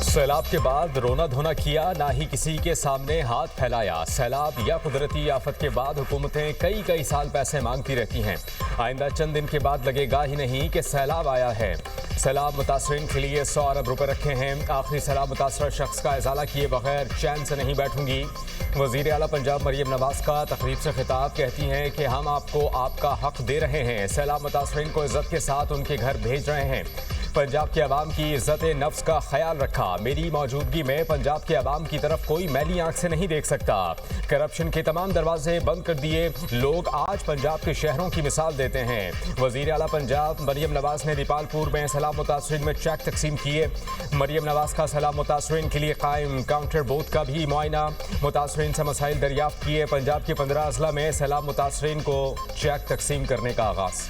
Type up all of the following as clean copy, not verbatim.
सैलाब के बाद रोना धोना किया, ना ही किसी के सामने हाथ फैलाया। सैलाब या कुदरती आफत के बाद हुकूमतें कई साल पैसे मांगती रहती हैं। आइंदा चंद दिन के बाद लगेगा ही नहीं कि सैलाब आया है। सैलाब मुतासरीन के लिए 100 अरब रुपए रखे हैं। आखिरी सैलाब मुतासर शख्स का इजाला किए बगैर चैन से नहीं बैठूंगी। वज़ीर आला पंजाब मरियम नवाज का तकरीब से खिताब, कहती हैं कि हम आपको आपका हक दे रहे हैं। सैलाब मुतासरीन को इज्जत के साथ उनके घर भेज रहे हैं। पंजाब के अवाम की इज्जत नफ्स का ख्याल रखा। मेरी मौजूदगी में पंजाब के अवाम की तरफ कोई मैली आंख से नहीं देख सकता। करप्शन के तमाम दरवाजे बंद कर दिए लोग आज पंजाब के शहरों की मिसाल देते हैं। वज़ीर आला पंजाब मरियम नवाज ने दीपालपुर में सैलाब मुतासरीन में चेक तकसीम किए। मरियम नवाज का सैलाब मुतासरीन के लिए कायम काउंटर बूथ का भी मुआयना। मुतासरीन से मसाइल दरियाफ्त किए। पंजाब के 15 अजला में सैलाब मुतासरीन को चेक तकसीम करने का आगाज़।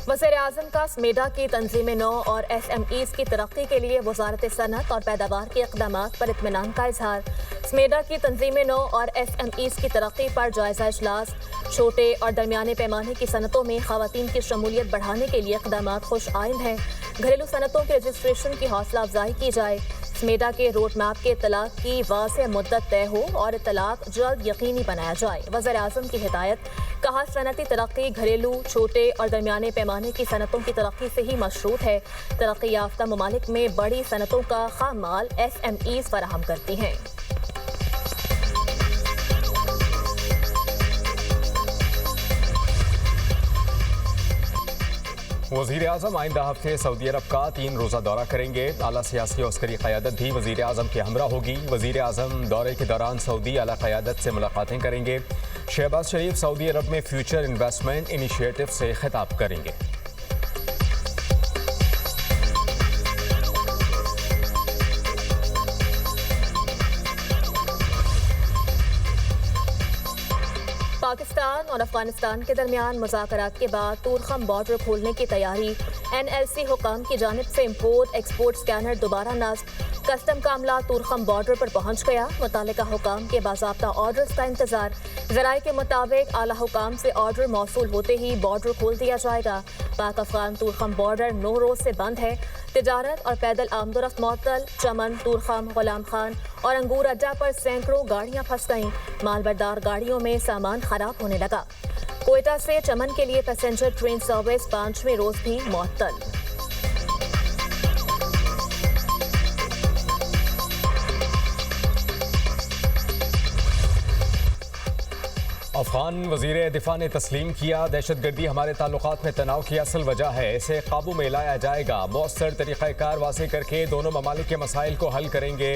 वज़ीर-ए-आज़म का स्मेडा की तंजीम नौ और SMEs की तरक्की के लिए वज़ारत सनअत और पैदावार के इक़दामात पर इत्मीनान का इजहार। स्मेडा की तंजीम नौ और SMEs की तरक्की पर जायज़ा इजलास। छोटे और दरमियाने पैमाने की सनतों में ख़वातीन की शमूलियत बढ़ाने के लिए इक़दामात खुश आइंद हैं। घरेलू सनतों के रजिस्ट्रेशन की हौसला अफजाई की जाए। स्मेडा के रोड मैप के तलाक की वाज़ेह मुद्दत तय हो और तलाक जल्द यकीनी बनाया जाए। वज़ीर-ए-आज़म की हिदायत, कहा सनती तरक्की घरेलू, छोटे और दरमियाने पैमाने की सनतों की तरक्की से ही मशरूत है। तरक्की याफ्ता ममालिक में बड़ी सनतों का खाम माल SMEs फराहम करती हैं। वज़ीर आज़म आइंदा हफ्ते सऊदी अरब का 3 रोज़ा दौरा करेंगे। आला सियासी और अस्करी क़यादत भी वज़ीर आज़म के हमरा होगी। वज़ीर आज़म दौरे के दौरान सऊदी आला क़यादत से मुलाकातें करेंगे। शहबाज शरीफ सऊदी अरब में फ्यूचर इन्वेस्टमेंट इनिशिएटिव से खिताब करेंगे। पाकिस्तान और अफगानिस्तान के दरमियान मुज़ाकरात के बाद तूरखम बॉर्डर खोलने की तैयारी। NLC हुकाम की जानिब से इम्पोर्ट एक्सपोर्ट स्कैनर दोबारा नस्ब। कस्टम का अमला तूरखम बॉर्डर पर पहुंच गया। मुतालिका हुकाम के बाज़ाब्ता ऑर्डर्स का इंतजार। ज़राए के मुताबिक आला हुकाम से ऑर्डर मौसूल होते ही बॉर्डर खोल दिया जाएगा। पाक अफगान तूरखम बॉर्डर 9 रोज़ से बंद है। तिजारत और पैदल आमदोरफ्त मअतल। चमन, तूरखम, गुलाम खान और अंगूर अड्डा पर सैकड़ों गाड़ियां फंस गईं। मालबरदार गाड़ियों में सामान खराब होने लगा। कोयटा से चमन के लिए पैसेंजर ट्रेन सर्विस 5वें रोज भी मुअत्तल। अफगान वज़ीर दिफा ने तस्लीम किया, दहशतगर्दी हमारे ताल्लुकात में तनाव की असल वजह है, इसे काबू में लाया जाएगा। मौसर तरीक़ाकार वाज़ेह करके दोनों ममालिक के मसाइल को हल करेंगे।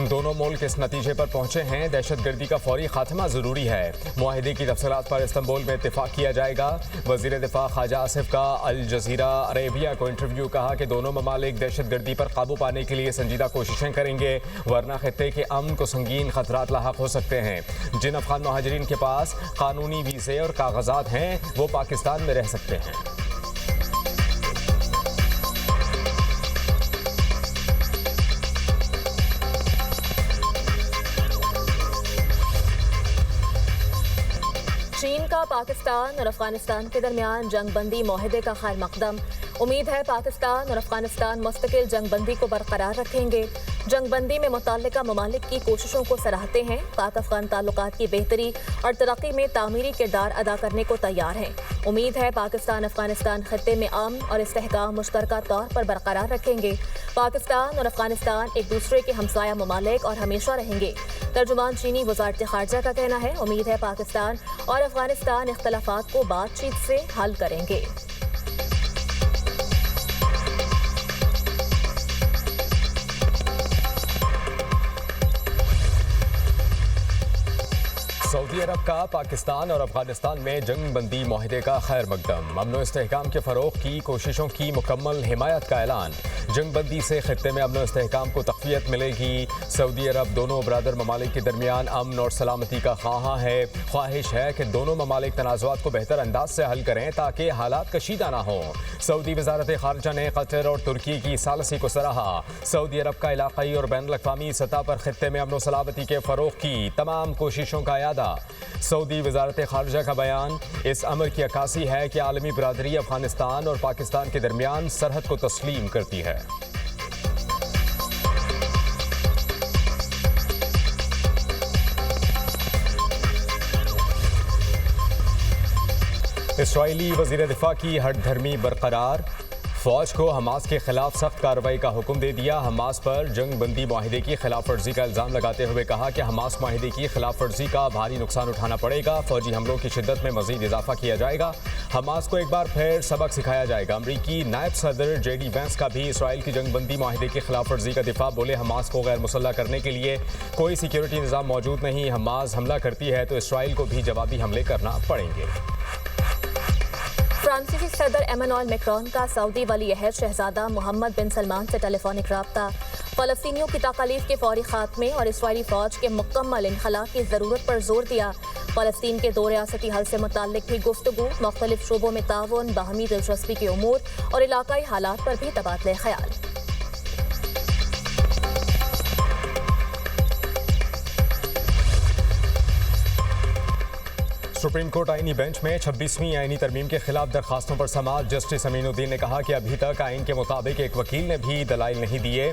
दोनों मुल्क इस नतीजे पर पहुंचे हैं, दहशतगर्दी का फौरी खात्मा ज़रूरी है। मुआहिदे की तफसीलात पर इस्तंबुल में इत्तिफाक किया जाएगा। वज़ीर दिफा ख्वाजा आसिफ का अल जज़ीरा अरेबिया को इंटरव्यू, कहा कि दोनों ममालिक दहशतगर्दी पर काबू पाने के लिए संजीदा कोशिशें करेंगे, वरना खित्ते के अमन को संगीन खतरात लाहक हो सकते हैं। जिन अफगान महाजरीन के पास कानूनी वीज़े और कागजात हैं वो पाकिस्तान में रह सकते हैं। चीन का पाकिस्तान और अफगानिस्तान के दरमियान जंगबंदी मुआहदे का खैर मकदम। उम्मीद है पाकिस्तान और अफगानिस्तान मुस्तकिल जंगबंदी को बरकरार रखेंगे। जंगबंदी में मुतल्लिका ममालिक की कोशिशों को सराहते हैं। पाक अफगान ताल्लुकात की बेहतरी और तरक्की में तामीरी किरदार अदा करने को तैयार हैं। उम्मीद है पाकिस्तान अफगानिस्तान खत्ते में अमन और इस्तेहकाम मुश्तरका तौर पर बरकरार रखेंगे। पाकिस्तान और अफगानिस्तान एक दूसरे के हमसाया ममालिक और हमेशा रहेंगे। तर्जुमान चीनी वज़ारत ख़ारजा का कहना है, उम्मीद है पाकिस्तान और अफगानिस्तान इख्तलाफात को बातचीत से हल करेंगे। सऊदी अरब का पाकिस्तान और अफगानिस्तान में जंग बंदी मुआहदे का खैर मकदम। अमन व इस्तेहकाम के फ़रोग़ की कोशिशों की मुकम्मल हिमायत का ऐलान। जंगबंदी से खित्ते में अमन और इस्तेहकाम को तक़वियत मिलेगी। सऊदी अरब दोनों बरादर ममालिक के दरमियान अमन और सलामती का ख्वाहिश है कि दोनों ममालिक तनाज़ुआत को बेहतर अंदाज से हल करें ताकि हालात कशीदा ना हों। सऊदी वज़ारत ख़ारिजा ने कतर और तुर्की की सालसी को सराहा। सऊदी अरब का इलाक़ाई और बैनुल अक़वामी सतह पर खित्ते में अमन और सलामती के फ़रोग़ की तमाम कोशिशों का यादा। सऊदी वज़ारत ख़ारिजा का बयान इस अमर की अक्कासी है कि आलमी बरादरी अफ़गानिस्तान और पाकिस्तान के दरमियान सरहद को तस्लीम करती है। इस्राईली वज़ीर दिफ़ा की हठधर्मी बरकरार। फ़ौज को हमास के खिलाफ सख्त कार्रवाई का हुक्म दे दिया। हमास पर जंग बंदी माहिदे की खिलाफ वर्जी का इल्ज़ाम लगाते हुए कहा कि हमास माहिदे की खिलाफ वर्जी का भारी नुकसान उठाना पड़ेगा। फौजी हमलों की शिद्दत में मज़ीद इजाफा किया जाएगा। हमास को एक बार फिर सबक सिखाया जाएगा। अमरीकी नायब सदर JD वैंस का भी इसराइल की जंग बंदी माहिदे की खिलाफ वर्जी का दिफा। बोले हमास को गैर मुसल्लह करने के लिए कोई सिक्योरिटी निज़ाम मौजूद नहीं। हमास हमला करती है तो इसराइल को भी जवाबी हमले करना पड़ेंगे। फ्रांसीसी सदर एमेनुएल मैक्रोन का सऊदी वली अहद शहजादा मोहम्मद बिन सलमान से टेलीफोनिक रब्ता। फ़लस्तीनियों की तकालीफ के फौरी खात्मे और इसराइली फ़ौज के मुकम्मल इनखला की ज़रूरत पर जोर दिया। फ़लस्तीन के दो रियासती हल से मुताल्लिक भी गुफ्तगू, मुख्तलिफ शोबों में ताउन, बाहमी दिलचस्पी के उमूर और इलाकाई हालात पर भी तबादले ख्याल। सुप्रीम कोर्ट आईनी बेंच में 26वीं आईनी तरमीम के खिलाफ दरखास्तों पर समाअत। जस्टिस अमीनुद्दीन ने कहा कि अभी तक आइन के मुताबिक एक वकील ने भी दलाइल नहीं दिए।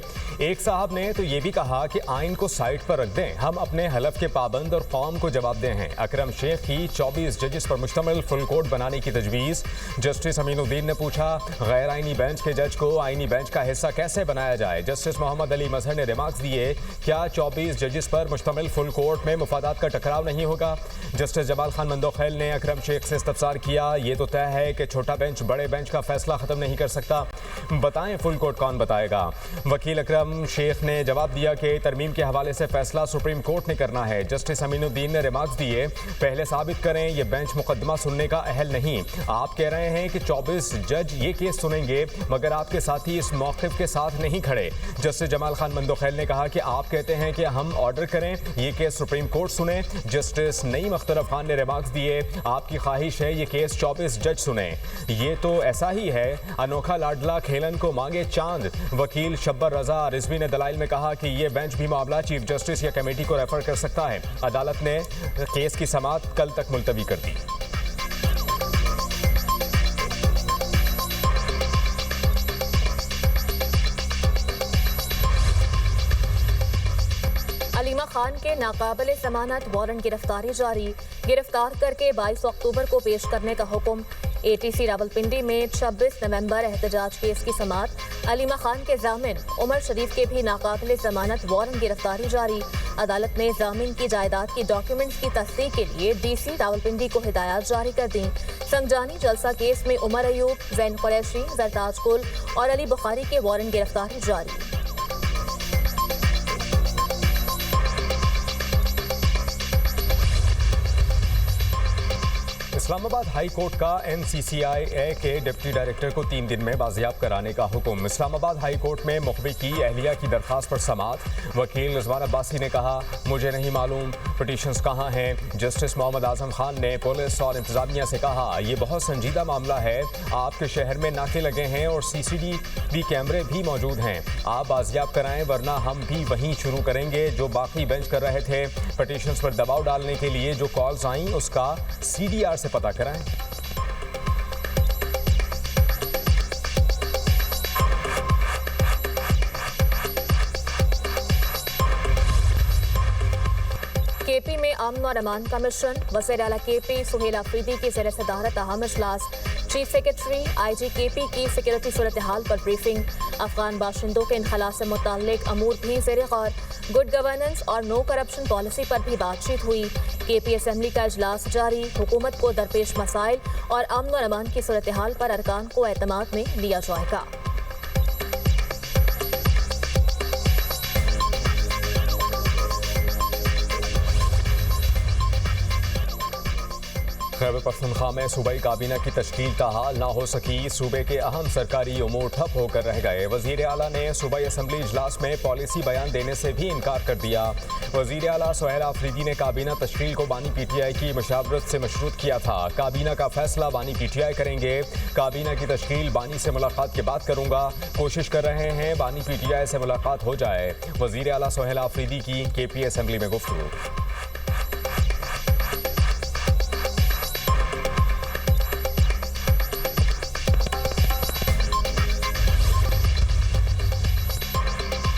एक साहब ने तो ये भी कहा कि आइन को साइड पर रख दें, हम अपने हलफ के पाबंद और कौम को जवाब दें हैं। अकरम शेख की 24 जजेस पर मुश्तमिल फुल कोर्ट बनाने की तजवीज़। जस्टिस अमीनुद्दीन ने पूछा गैर आइनी बेंच के जज को आइनी बेंच का हिस्सा कैसे बनाया जाए। जस्टिस मोहम्मद अली मजहर ने रिमार्क्स दिए, क्या 24 जजेस पर मुश्तमिल फुल कोर्ट में मुफादात का टकराव नहीं होगा। जस्टिस जमाल खान मंदोखेल ने अकरम शेख से इस्तफसार किया, ये तो तय है कि छोटा बेंच बड़े बेंच का फैसला ख़त्म नहीं कर सकता, बताएं फुल कोर्ट कौन बताएगा। वकील अकरम शेख ने जवाब दिया कि तरमीम के हवाले से फैसला सुप्रीम कोर्ट ने करना है। जस्टिस अमीनुद्दीन ने रिमार्क्स दिए, पहले साबित करें ये बेंच मुकदमा सुनने का अहल नहीं। आप कह रहे हैं कि 24 जज ये केस सुनेंगे मगर आपके साथी इस मौक़िफ़ के साथ नहीं खड़े। जस्टिस जमाल खान मंदोखेल ने कहा कि आप कहते हैं कि हम ऑर्डर करें ये केस सुप्रीम कोर्ट सुने। जस्टिस नईम अख्तरफ खान ने रिमार्क्स दिए, आपकी ख्वाहिश है ये केस 24 जज सुने, ये तो ऐसा ही है अनोखा लाडला खेलन को मांगे चांद। वकील शब्बर रजा रिजवी ने दलाइल में कहा कि ये बेंच भी मामला चीफ जस्टिस या कमेटी को रेफर कर सकता है। अदालत ने केस की समाअत कल तक मुलतवी कर दी। अलीमा खान के नाकाबिले जमानत वारंट गिरफ्तारी जारी। गिरफ्तार करके 22 अक्टूबर को पेश करने का हुक्म। ATC रावलपिंडी में 26 नवंबर एहतजाज केस की समाअत। अलीमा खान के जामिन उमर शरीफ के भी नाकाबिले जमानत वारंट गिरफ्तारी जारी। अदालत ने जामिन की जायदाद की डॉक्यूमेंट्स की तस्दीक के लिए DC रावलपिंडी को हिदायत जारी कर दी। संजानी जलसा केस में उमर अयूब, जैन कुरैशी, जरताज कुल और अली बुखारी के वारंट गिरफ्तारी जारी। इस्लामाबाद हाई कोर्ट का NCCIA के डिप्टी डायरेक्टर को 3 दिन में बाजियाब कराने का हुक्म। इस्लामाबाद हाई कोर्ट में मुखबी की अहलिया की दरखास्त पर समाअत। वकील रिजवान अब्बासी ने कहा, मुझे नहीं मालूम पिटीशंस कहाँ हैं। जस्टिस मोहम्मद आजम खान ने पुलिस और इंतजामिया से कहा, ये बहुत संजीदा मामला है, आपके शहर में नाके लगे हैं और CCTV कैमरे भी मौजूद हैं, आप बाजियाब कराएं वरना हम भी वहीं शुरू करेंगे जो बाकी बेंच कर रहे थे। पिटीशंस पर दबाव डालने के लिए जो कॉल्स आईं उसका CDR से पता कराएं। KP में अमन और अमान का मिशन। वज़ीर आला KP सुहेल अफरीदी की ज़ेर सदारत अहम इजलास। चीफ सेक्रेटरी IG KP की सिक्योरिटी सूरत हाल पर ब्रीफिंग। अफगान बाशिंदों के इनखला से मुताल्लिक अमूर भी ज़ेर गौर। गुड गवर्नेंस और नो करप्शन पॉलिसी पर भी बातचीत हुई। KP असेंबली का इजलास जारी। हुकूमत को दरपेश मसाइल और अमन और अमान की सूरत हाल पर अरकान को एतमाद में लिया जाएगा। खैबर पख्तूनख्वा में सूबाई काबीना की तश्कील का हाल ना हो सकी। सूबे के अहम सरकारी उमूर ठप होकर रह गए। वजीर आला ने सूबाई असम्बली इजलास में पॉलिसी बयान देने से भी इनकार कर दिया। वजीर आला सोहेल आफरीदी ने काबीना तश्कील को बानी PTI की मशावरत से मशरूत किया था। काबीना का फैसला बानी PTI करेंगे। काबीना की तश्कील बानी से मुलाकात के बाद करूंगा। कोशिश कर रहे हैं बानी PTI से मुलाकात हो जाए। वजीर आला सोहेल आफरीदी की KP असम्बली में गुफ्तगू।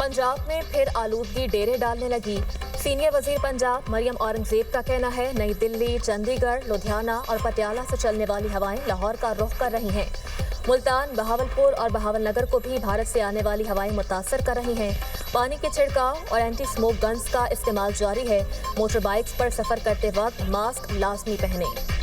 पंजाब में फिर आलूदगी डेरे डालने लगी। सीनियर वजीर पंजाब मरियम औरंगजेब का कहना है नई दिल्ली, चंडीगढ़, लुधियाना और पटियाला से चलने वाली हवाएं लाहौर का रुख कर रही हैं। मुल्तान, बहावलपुर और बहावलनगर को भी भारत से आने वाली हवाएं मुतासर कर रही हैं। पानी के छिड़काव और एंटी स्मोक गन्स का इस्तेमाल जारी है। मोटर बाइक्स पर सफर करते वक्त मास्क लाजमी पहने।